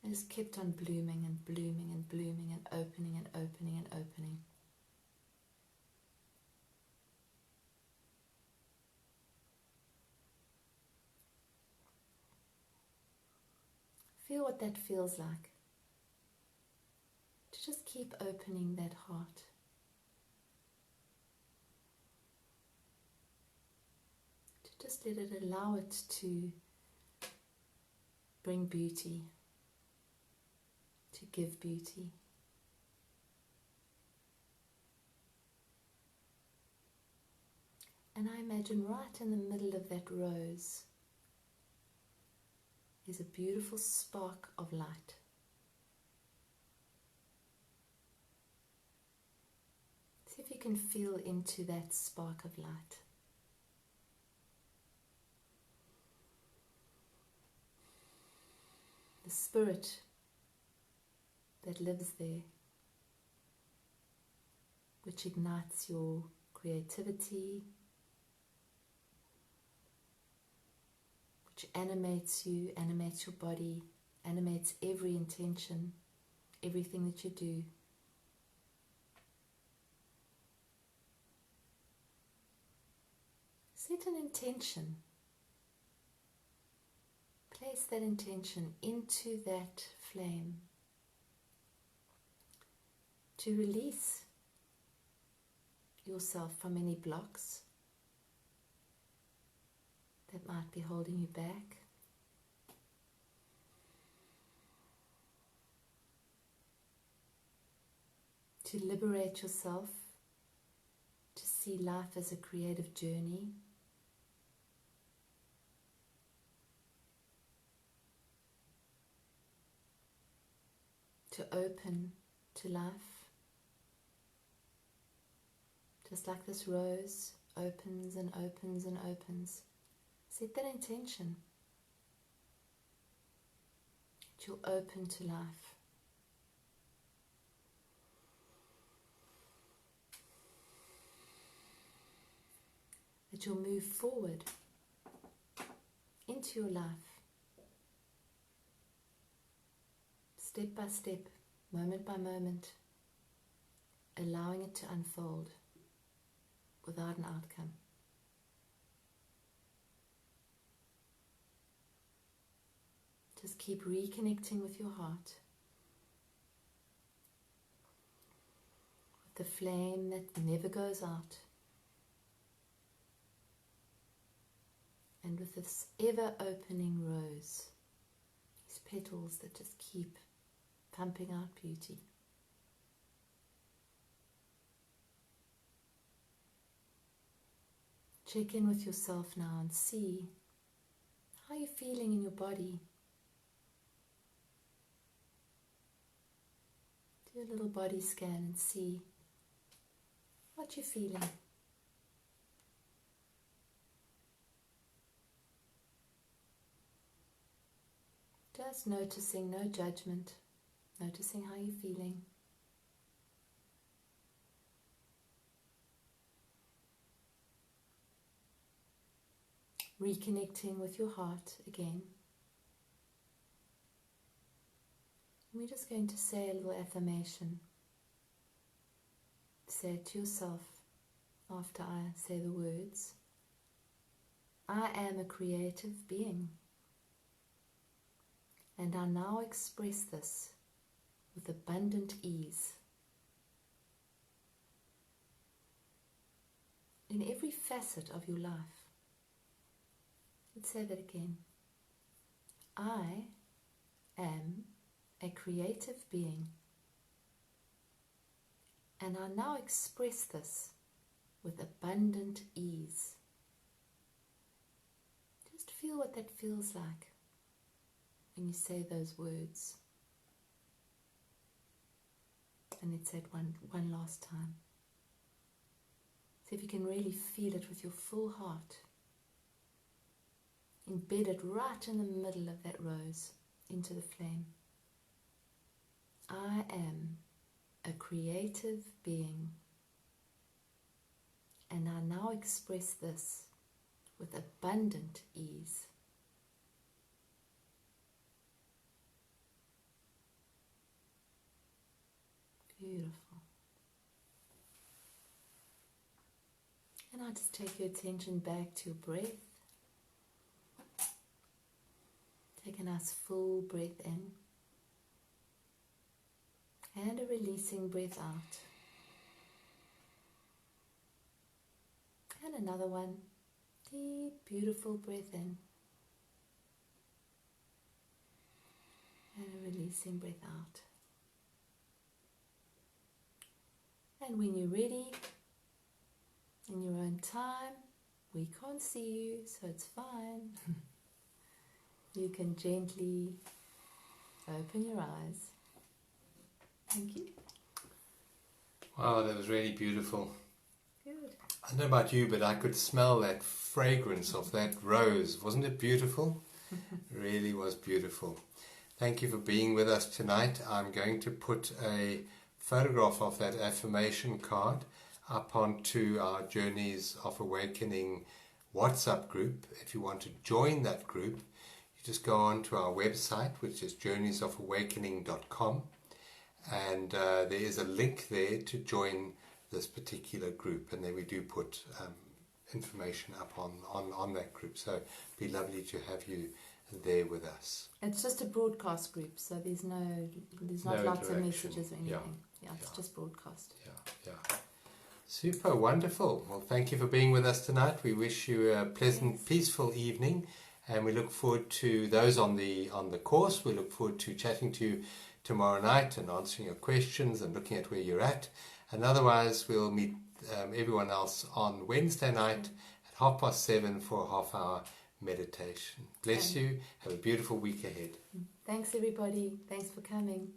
It just kept on blooming and blooming and blooming and opening and opening and opening. Feel what that feels like. To just keep opening that heart. To just let it allow it to bring beauty. To give beauty. And I imagine right in the middle of that rose is a beautiful spark of light. See if you can feel into that spark of light. The spirit that lives there, which ignites your creativity, which animates you, animates your body, animates every intention, everything that you do. Set an intention. Place that intention into that flame to release yourself from any blocks that might be holding you back. To liberate yourself, to see life as a creative journey. to open to life. Just like this rose opens and opens and opens. Set that intention. That you'll open to life. That you'll move forward into your life. Step by step, moment by moment, allowing it to unfold without an outcome. Just keep reconnecting with your heart, with the flame that never goes out, and with this ever-opening rose, these petals that just keep pumping out beauty. Check in with yourself now and see how you're feeling in your body. Do a little body scan and see what you're feeling. Just noticing, no judgment, noticing how you're feeling. Reconnecting with your heart again. And we're just going to say a little affirmation. Say it to yourself after I say the words. I am a creative being, and I now express this with abundant ease. In every facet of your life. Let's say that again. I am a creative being, and I now express this with abundant ease. Just feel what that feels like when you say those words. And let's say it one last time. See if you can really feel it with your full heart. Embed it right in the middle of that rose into the flame. I am a creative being, and I now express this with abundant ease. Beautiful. And I'll just take your attention back to your breath. Take a nice full breath in and a releasing breath out. And another one. Deep, beautiful breath in and a releasing breath out. And when you're ready, in your own time, we can't see you, so it's fine. You can gently open your eyes. Thank you. Wow, that was really beautiful. Good. I don't know about you, but I could smell that fragrance of that rose. Wasn't it beautiful? It really was beautiful. Thank you for being with us tonight. I'm going to put a photograph of that affirmation card up onto our Journeys of Awakening WhatsApp group. If you want to join that group, just go on to our website, which is journeysofawakening.com, and there is a link there to join this particular group, and then we do put information up on that group, so it'd be lovely to have you there with us. It's just a broadcast group, so there's not lots of messages or anything. Yeah, it's just broadcast. Yeah. Super, wonderful. Well, thank you for being with us tonight. We wish you a pleasant, peaceful evening. And we look forward to those on the course. We look forward to chatting to you tomorrow night and answering your questions and looking at where you're at. And otherwise, we'll meet everyone else on Wednesday night at 7:30 for a half-hour meditation. Bless you. Have a beautiful week ahead. Thanks, everybody. Thanks for coming.